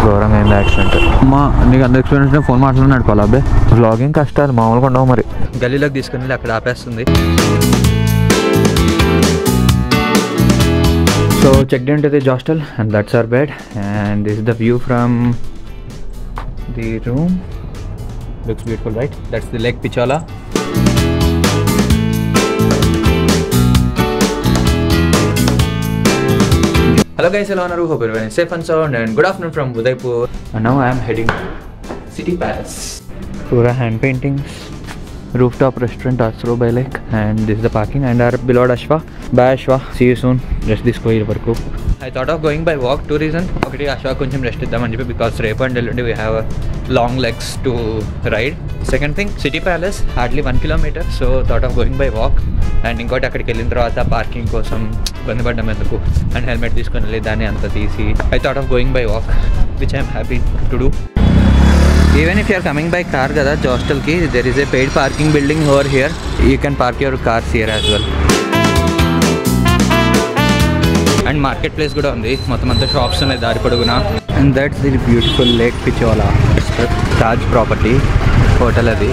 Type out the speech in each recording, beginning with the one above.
ఘోరంగా అయింది యాక్సిడెంట్. మా నీకు అంత ఎక్స్పీరియన్స్ ఫోన్ మాట్లాడి నడపాలి అబ్బాయి. వ్లాగింగ్ కష్టాలు మామూలుగా ఉండవు. మరి గల్లీలోకి తీసుకుని వెళ్ళి అక్కడ ఆపేస్తుంది. So check into the hostel and that's our bed and this is the view from the room. Looks beautiful, right? That's the Lake Pichola. Hello guys, hello Anaru, hope everyone is safe and sound and good afternoon from Udaipur. And now I am heading to City Palace. Pura hand paintings, rooftop restaurant Asro by Lake, and this is the parking and our beloved Ashwa. Bye Ashwa, see you soon. Rest this go here varku. I thought of going by walk, two reasons. Okati Ashwa koncham rest iddam ani because repu and ellundi we have long legs to ride. Second thing, City Palace hardly 1 kilometer, so thought of going by walk. And ఇంకోటి అక్కడికి వెళ్ళిన తర్వాత parking కోసం ఇబ్బంది పడ్డాం ఎందుకు and helmet తీసుకొని వెళ్ళి దాన్ని అంతా తీసి I thought of going by walk which I'm happy to do. Even if you're coming by car కదా హాస్టల్కి there is a paid parking building over here. You can park your cars here as well. And market place కూడా ఉంది, మొత్తం అంతా shops ఉన్నాయి దారి పొడుగున. And that's the beautiful lake Pichola. Taj property hotel అది.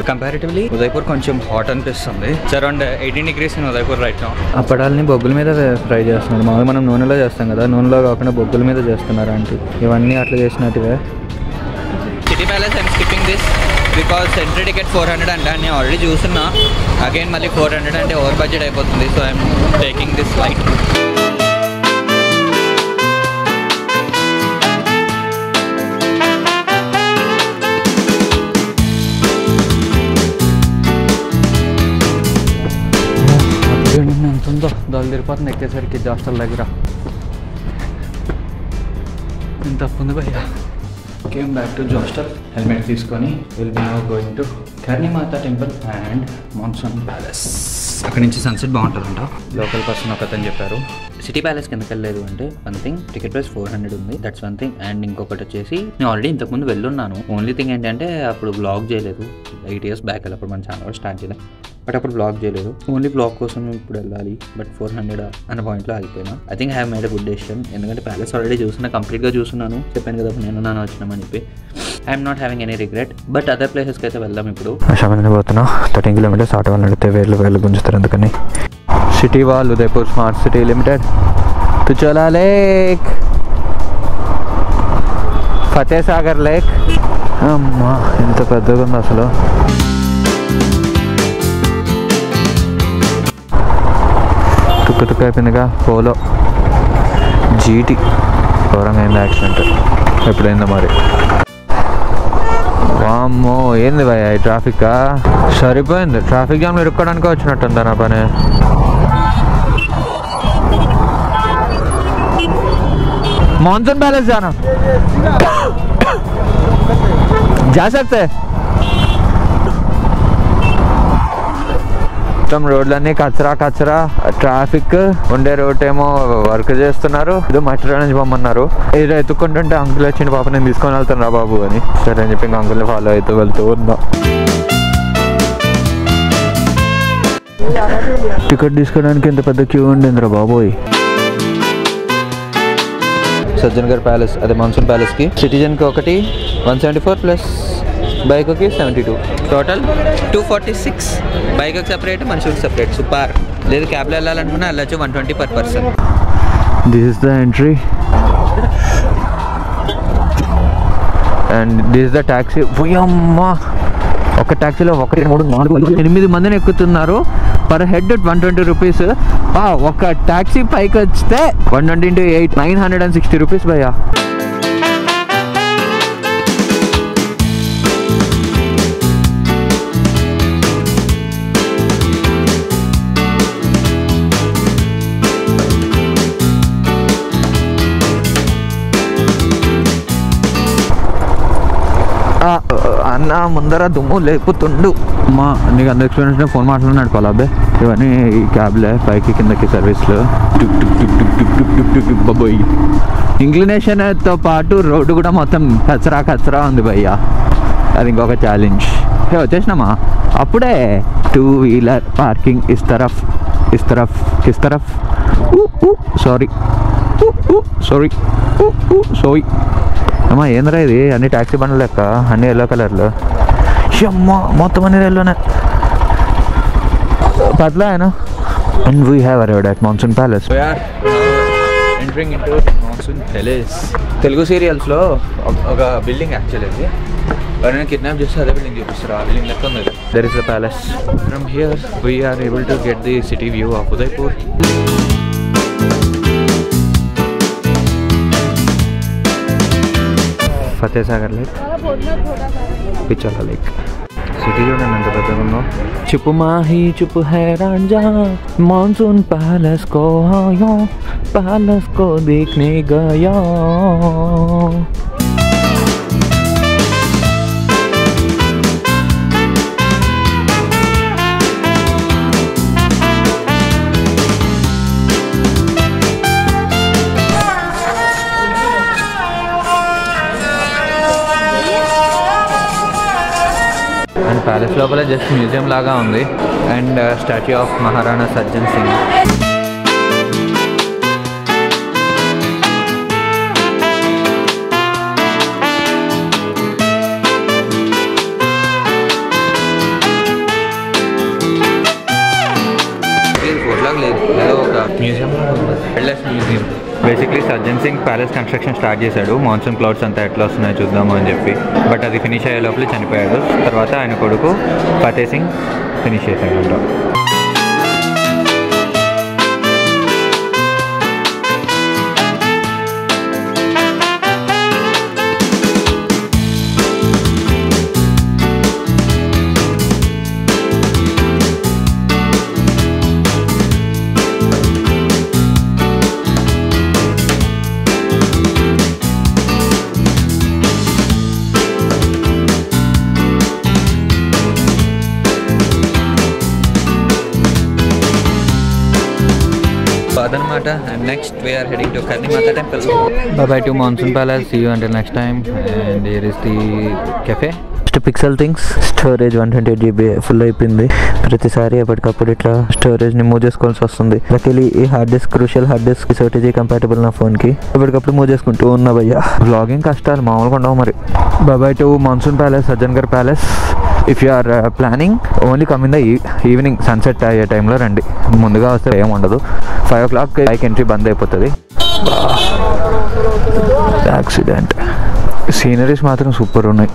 కంపారిటివ్లీ ఉదయపూర్ కొంచెం హాట్ అనిపిస్తుంది. Around 18 degrees in Udaipur right now. అప్పడాలని బొగ్గుల మీద ఫ్రై చేస్తున్నారు. మామూలుగా మనం నూనెలో చేస్తాం కదా, నూనెలో కాకుండా బొగ్గుల మీద చేస్తున్నారు అంటే ఇవన్నీ అట్లా చేసినట్టువే. City palace I'm skipping this because entry ticket 400 అంటే నేను ఆల్రెడీ చూస్తున్నా. అగైన్ మళ్ళీ 400 అంటే ఓవర్ బడ్జెట్ అయిపోతుంది. So I'm taking this flight. ఎంత ఉందో దాని తిరిగిపోతుంది ఎక్కేసరికి హాస్టల్ దగ్గర. ఎంత ఉంది భయ్యా. Came back to hostel, helmet తీసుకొని will be now going to Karni Mata temple and monsoon palace. అక్కడ నుంచి సన్సెట్ బాగుంటుందంట. లోకల్ పర్సన్ ఒక అతను చెప్పారు. సిటీ ప్యాలెస్కి ఎందుకు వెళ్ళలేదు అంటే వన్ థింగ్, టికెట్ ప్రైస్ 400 ఉంది, దట్స్ వన్ థింగ్. అండ్ ఇంకొకటి వచ్చేసి నేను ఆల్రెడీ ఇంతకుముందు వెళ్ళున్నాను. ఓన్లీ థింగ్ ఏంటంటే అప్పుడు బ్లాగ్ చేయలేదు. 8 years బ్యాక్ వెళ్ళప్పుడు మన ఛానల్ స్టార్ట్ చేయలేదు, బట్ అప్పుడు బ్లాగ్ చేయలేదు. ఓన్లీ బ్లాగ్ కోసం ఇప్పుడు వెళ్ళాలి, బట్ 400 అన్న పాయింట్లో ఆగిపోయినా. I think I have made a good decision. ఎందుకంటే ప్యాలెస్ ఆల్రెడీ చూస్తున్నా, కంప్లీట్గా చూస్తున్నాను. చెప్పాను కదా నేను నాన్న వచ్చినామని చెప్పి. I'm not having any regret. But other ప్లేసెస్కి అయితే వెళ్దాం ఇప్పుడు. అశామంది పోతున్నా 13 kilometers. ఆటో వాళ్ళు నడితే వేలు గుంజుతారు అందుకని. City wall Udaipur smart city limited, Pichola lake, Fateh Sagar lake. అమ్మా ఎంత పెద్దగా ఉంది అసలు. తుక్కు అయిపోయిందిగా. పోలో జీటీ ఘోరంగా అయింది యాక్సిడెంట్. ఎప్పుడైందో మరి. వామ్మో ఏంది భయ ఈ ట్రాఫిక్. సరిపోయింది, ట్రాఫిక్ జామ్లో ఇరుక్కోవడానికి వచ్చినట్టుందా నా పని. మాన్సూన్ ప్యాలెస్ जाना जा सकते మొత్తం రోడ్లన్నీ కచరా ట్రాఫిక్ ఉండే రోడ్ ఏమో వర్క్ చేస్తున్నారు. ఏదో మట్టి నుంచి పొమ్మన్నారు. ఏదో ఎత్తుకుంటుంటే అంకుల్ వచ్చింది, పాప నేను తీసుకొని వెళ్తాను రా బాబు అని. సరే అని చెప్పి ఇంకా అంకుల్ని ఫాలో అవుతూ వెళ్తూ ఉన్నా. టికెట్ తీసుకోవడానికి ఎంత పెద్ద క్యూ ఉండింది రా బాబోయ్. సజ్జన్గర్ ప్యాలెస్ అదే మాన్సూన్ ప్యాలెస్కి సిటిజన్కి ఒకటి 174 ప్లస్ బైక్కి 72, టోటల్ 246. బైక్కి సపరేట్, మనుషులకి సపరేట్. సూపర్. లేదు క్యాబ్లో వెళ్ళాలనుకున్నా వెళ్ళచ్చు, 120 per person. This is the entry and this is the taxi. పోయమ్మా, ఒక ట్యాక్సీలో 1 2 3 4 5 8 మందిని ఎక్కుతున్నారు. Per head 120 rupees. ఒక ట్యాక్సీ పైకి వస్తే 120 into 8 960 rupees భయ్యా. అన్న ముందర దుమ్ము లేపుతుండు. మా నీకు అంత ఎక్స్పీరియన్స్ ఫోన్ మాట్లాడి నడపాలి అబ్బాయి. ఇవన్నీ ఈ క్యాబ్లే పైకి కిందకి సర్వీస్లో. బాబోయ్ ఇంక్లినేషన్తో పాటు రోడ్డు కూడా మొత్తం కచరా ఉంది భయ్యా. అది ఇంకొక ఛాలెంజ్. వచ్చేసినామా అప్పుడే 2-wheeler పార్కింగ్ ఇస్ తరఫ్ సారీ అమ్మా ఏంద్రా ఇది అన్ని ట్యాక్సీ బండ్లు లెక్క అన్ని ఎల్లో కలర్లో అమ్మా మొత్తం అన్ని ఎల్లోనే పట్ల ఆయన and we have arrived at monsoon palace entering into monsoon palace. Telugu సీరియల్స్లో ఒక బిల్డింగ్ యాక్చువల్లీ అది ఎవరైనా కిడ్నాప్ చేస్తే అదే బిల్డింగ్ చూపిస్తారు. ఆ బిల్డింగ్ లెక్క ఉంది. There is the palace. From here we're able to get the city view of Udaipur. Fateh Sagar lake, Pichola lake. City చూడండి ఎంత పెద్దగా ఉందో. చుప్ మాహీ చుప్ హై రాంజా మాన్సూన్ ప్యాలెస్ కో ఆయా ప్యాలెస్ కో దేఖ్నే గయా. అండ్ ప్యాలెస్ లోపల జస్ట్ మ్యూజియం లాగా ఉంది. And statue of Maharana Sajjan Singh. ఫోటోలాగా లేదు, ఏదో ఒక museum wild museum. Basically Sajjan Singh palace construction start చేశాడు. మాన్సూన్ క్లౌడ్స్ అంతా ఎట్లా వస్తున్నాయో చూద్దాము అని చెప్పి. బట్ అది ఫినిష్ అయ్యే లోపల చనిపోయాడు. తర్వాత ఆయన కొడుకు ఫతే సింగ్ ఫినిష్ చేశాడు. అదనమాట. And next we're heading to Karni Mata temple. Bye to monsoon palace. See you until next time. And here is the cafe. Pixel things. Storage 128 GB full అయిపోయింది. ప్రతిసారి ఎప్పటికప్పుడు ఇట్లా స్టోరేజ్ని మూవ్ చేసుకోవాల్సి వస్తుంది. లక్కీలీ ఈ hard disk crucial hard disk OTG compatible నా ఫోన్కి. ఎప్పటికప్పుడు మూవ్ చేసుకుంటూ ఉన్నా భయ్యా. వ్లాగింగ్ కష్టాలు మామూలుగా ఉండవు మరి. Bye to monsoon palace, Sajjangarh palace. If you are planning only come in the evening sunset అయ్యే టైంలో రండి. ముందుగా వస్తే ఏం ఉండదు. 5 o'clock బైక్ ఎంట్రీ బంద్ అయిపోతుంది. యాక్సిడెంట్. సీనరీస్ మాత్రం సూపర్ ఉన్నాయి.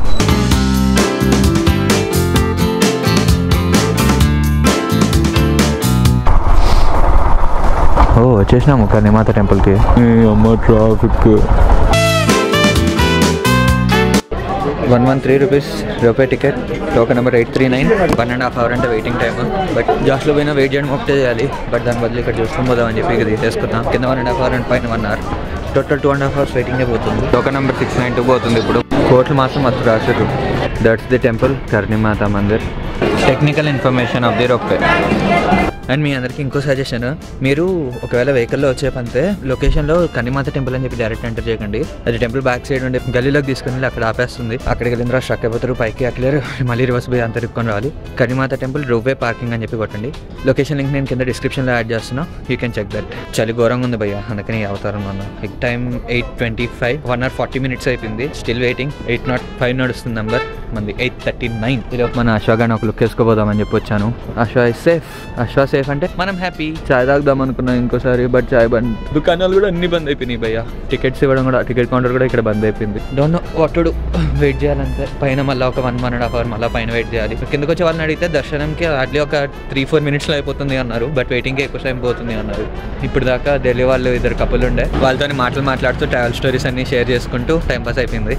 వచ్చేసినాము కర్ణిమాత టెంపుల్కి. అమ్మ ట్రాఫిక్. 113 rupees రూపాయి టికెట్. Token number 839. 1.5 hour అంటే వెయిటింగ్ టైమ్. బట్ జాస్ట్లో పోయినా వెయిట్ చేయడం ఒకటే చేయాలి. బట్ దాని బదులు ఇక్కడ చూసుకొని పోదామని చెప్పి ఇది తీసుకున్నాం. కింద 1.5 hour అండ్ పైన 1 hour. టోటల్ 2.5 hours వెయిటింగే పోతుంది. టోకెన్ నెంబర్ 692 పోతుంది. ఇప్పుడు కోట్లు మాత్రం మస్తు రాశారు. That's the temple, Karni Mata mandir. Technical information of the ropeway. And మీ అందరికీ ఇంకో సజెషన్, మీరు ఒకవేళ వెహికల్లో వచ్చే పంతే లొకేషన్లో కర్ణిమాత టెంపుల్ అని చెప్పి డైరెక్ట్ ఎంటర్ చేయకండి. అది టెంపుల్ బ్యాక్ సైడ్ ఉండే గల్లీలోకి తీసుకుని వెళ్ళి అక్కడ ఆపేస్తుంది. అక్కడికి వెళ్ళిన తర్వాత స్ట్రక్ అయిపోతారు. పైకి అట్లేరు మళ్ళీ రివర్స్ పోయి అంత తిప్పుకొని రావాలి. కర్ణిమాత టెంపుల్ రోప్వే పార్కింగ్ అని చెప్పి కొట్టండి. లొకేషన్ లింక్ నేను కింద డిస్క్రిప్షన్లో యాడ్ చేస్తున్నా. You can check that. చలి ఘోరంగా ఉంది భయ్య, అందుకని అవతారం అన్న. ఎగ్ టైం 8:25. 1 hour 40 minutes అయిపోయింది. Still waiting. 805 నడుస్తుంది నెంబర్. మంది 839. ఈలోపు మన అశ్వాగాని ఒక లుక్ వేసుకోపోదామని చెప్పి వచ్చాను. అశ్వా ఇస్ సేఫ్. అశ్వా సేఫ్ అంటే మనం హ్యాపీ. చాయ్ తాగుదాం అనుకున్నాం ఇంకోసారి. బట్ చాయ్ బంద్. దుకాణాలు కూడా అన్ని బంద్ అయిపోయినాయి భయ్య. టికెట్స్ ఇవ్వడం కూడా, టికెట్ కౌంటర్ కూడా ఇక్కడ బంద్ అయిపోయింది. Don't know what to do. Wait చేయాలంటే పైన మళ్ళీ ఒక 1.5 hour మళ్ళీ పైన వెయిట్ చేయాలి. కిందకి వచ్చే వాళ్ళని అడిగితే దర్శనంకి అట్లీ ఒక 3-4 minutesలో అయిపోతుంది అన్నారు. బట్ వెయిటింగ్కి ఎక్కువ టైం పోతుంది అన్నారు. ఇప్పుడు దాకా ఢిల్లీ వాళ్ళు 2 కపుల్ ఉండే. వాళ్ళతో మాట్లాడుతూ ట్రావెల్ స్టోరీస్ అన్ని షేర్ చేసుకుంటూ టైం పాస్ అయిపోయింది.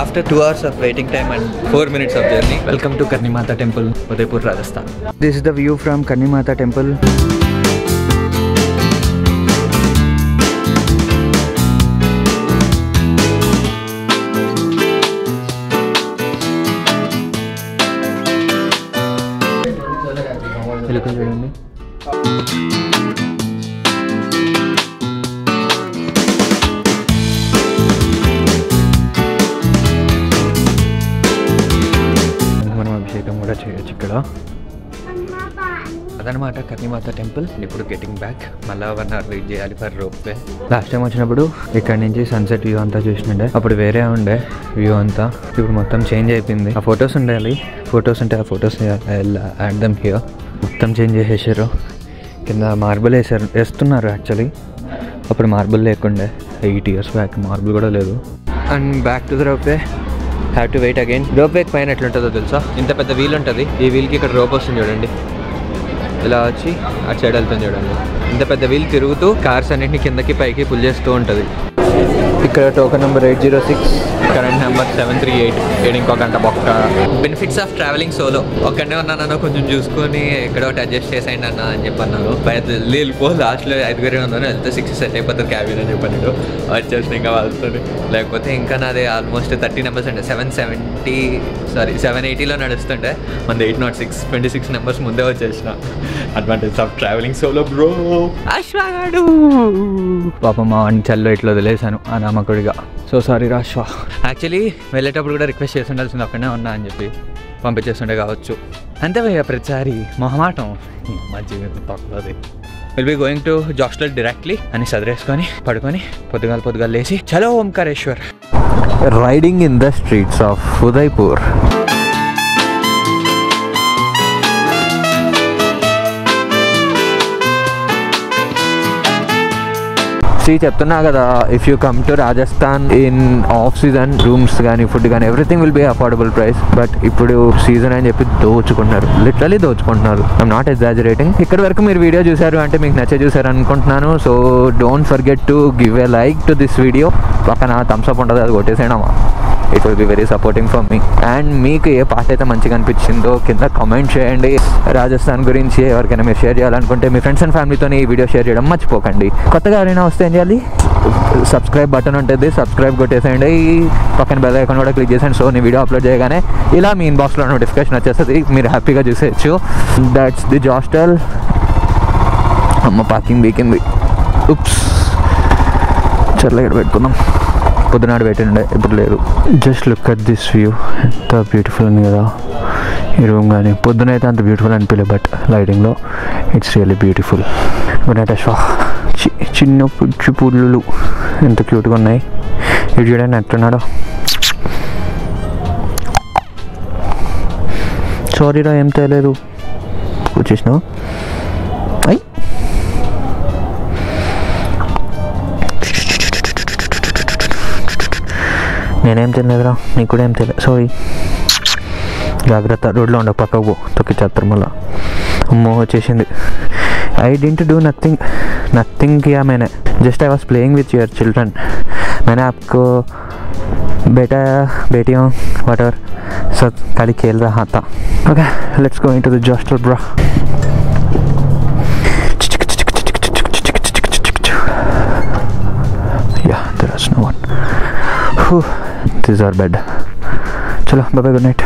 After 2 hours of waiting time and 4 minutes of journey, welcome to Karnimata Temple, Udaipur, Rajasthan. This is the view from Karnimata Temple. చూడండి మనం అభిషేకం కూడా చేయొచ్చు ఇక్కడ. అదనమాట కర్ణీమాత టెంపుల్. ఇప్పుడు గెటింగ్ బ్యాక్, మళ్ళీ 1 hour వెయిట్ చేయాలి for rope way. Last time వచ్చినప్పుడు ఇక్కడ నుంచి సన్సెట్ వ్యూ అంతా చూసినండే, అప్పుడు వేరే ఉండే వ్యూ అంతా. ఇప్పుడు మొత్తం చేంజ్ అయిపోయింది. ఆ ఫొటోస్ ఉండాలి, ఫొటోస్ ఉంటే ఆ ఫొటోస్ యాడ్ దమ్ హియర్. మొత్తం చేంజ్ చేసేసారు. కింద మార్బుల్ వేస్తున్నారు యాక్చువల్లీ. అప్పుడు మార్బుల్ లేకుండే, 8 years బ్యాక్ మార్బుల్ కూడా లేదు. And back to the rope way, have to wait again. Rope వేక్ పైన ఎట్లుంటుందో తెలుసా? ఇంత పెద్ద వీల్ ఉంటుంది. ఈ వీల్కి ఇక్కడ రోప్ వస్తుంది చూడండి, ఇలా వచ్చి అటు సైడ్ వెళ్తుంది చూడండి. ఇంత పెద్ద వీల్ తిరుగుతూ కార్స్ అన్నింటినీ కిందకి పైకి పుల్ చేస్తూ ఉంటుంది. ఇక్కడ టోకెన్ నెంబర్ 806, కరెంట్ నెంబర్ 738. ఇంకో గంట బొక్క. Benefits of traveling solo. ఒక్కడే ఉన్నాను, కొంచెం చూసుకొని ఎక్కడో ఒకటి అడ్జస్ట్ చేసేయండి అన్న అని చెప్పన్నాను. వెళ్ళిపో, లాస్ట్లో 5 ఉన్నాను, వెళ్తే 6 సెట్ అయిపోతుంది క్యాబిన్ అని చెప్పాను. వచ్చేసి ఇంకా వెళ్తుంది. లేకపోతే ఇంకా నాది ఆల్మోస్ట్ 30 numbers ఉండే. 780లో నడుస్తుండే, మన 806, 26 numbers ముందే వచ్చేసిన. Advantage of traveling solo bro. అశ్వాడు పాపం మా వాడిని చల్లో ఇట్లా వదిలేసాను అనామకుడిగా. సో సారీ రాశ్వా. యాక్చువల్లీ వెళ్ళేటప్పుడు కూడా రిక్వెస్ట్ చేసి ఉండాల్సింది, అక్కడనే ఉన్నా అని చెప్పి పంపించేస్తుండే కావచ్చు. అంతే భయ్య, ప్రతిసారి మొహమాటం మా జీవితం తక్కువది. Will be going to hostel directly అని సదిరేసుకొని పడుకొని పొద్దుగాల లేచి చలో Omkareshwar. Riding in the streets of Udaipur. చెప్తున్నా కదా, if you come to Rajasthan in off season, rooms కానీ ఫుడ్ కానీ everything will be affordable price. But ఇప్పుడు సీజన్ అని చెప్పి దోచుకుంటున్నారు, లిటరలీ దోచుకుంటున్నారు. I'm not exaggerating. ఇక్కడ వరకు మీరు వీడియో చూసారు అంటే మీకు నచ్చే చూసారు అనుకుంటున్నాను. So don't forget to give a like to this video. పక్కన థమ్స్ అప్ ఉంటుంది, అది కొట్టేసేయడమా. It will be very supporting for me. And మీకు ఏ పార్ట్ అయితే మంచిగా అనిపించిందో కింద కామెంట్ చేయండి. రాజస్థాన్ గురించి ఎవరికైనా మీరు షేర్ చేయాలనుకుంటే మీ ఫ్రెండ్స్ అండ్ ఫ్యామిలీతో ఈ వీడియో షేర్ చేయడం మర్చిపోకండి. కొత్తగా ఎవరైనా వస్తే ఏం చేయాలి? సబ్స్క్రైబ్ బటన్ ఉంటుంది, సబ్స్క్రైబ్ కొట్టేసేయండి. పక్కన బెల్ ఐకాన్ కూడా క్లిక్ చేసేయండి. సో నేను వీడియో అప్లోడ్ చేయగానే ఇలా మీ ఇన్బాక్స్లో నోటిఫికేషన్ వచ్చేస్తుంది, మీరు హ్యాపీగా చూసేయచ్చు. That's the జాస్టల్. అమ్మ పార్కింగ్ బీకింది. ఉప్స్, చల్ల ఇక్కడ పెట్టుకుందాం. పొద్దునాడు పెట్టిండే, ఇప్పుడు లేదు. Just look at this view, ఎంత బ్యూటిఫుల్ ఉంది కదా ఈ రూమ్. కానీ పొద్దున అయితే అంత బ్యూటిఫుల్ అనిపించలేదు, బట్ లైటింగ్లో ఇట్స్ రియల్లీ బ్యూటిఫుల్. గుడ్. చిన్న పుచ్చి పుల్లులు ఎంత క్యూట్గా ఉన్నాయి. ఇటు చూడండి ఎట్లున్నాడో. సారీరా ఏం తెలియదు, వచ్చేసినావు. అయ్యి నేనేం తినలేదురా, నీకు కూడా ఏం తెలియదు. సారీ. జాగ్రత్త, రోడ్లో ఉండవు, పక్కకు పో, తొక్కిచ్చేస్తారు మళ్ళా. అమ్మో వచ్చేసింది. I didn't do nothing किया मैंने. Just I was playing with your children. मैंने आपको बेटियों whatever सब खाली खेल रहा था. Okay, let's go into the hostel, bro. Yeah, there is no one. This is our bed. चलो, bye bye, good night.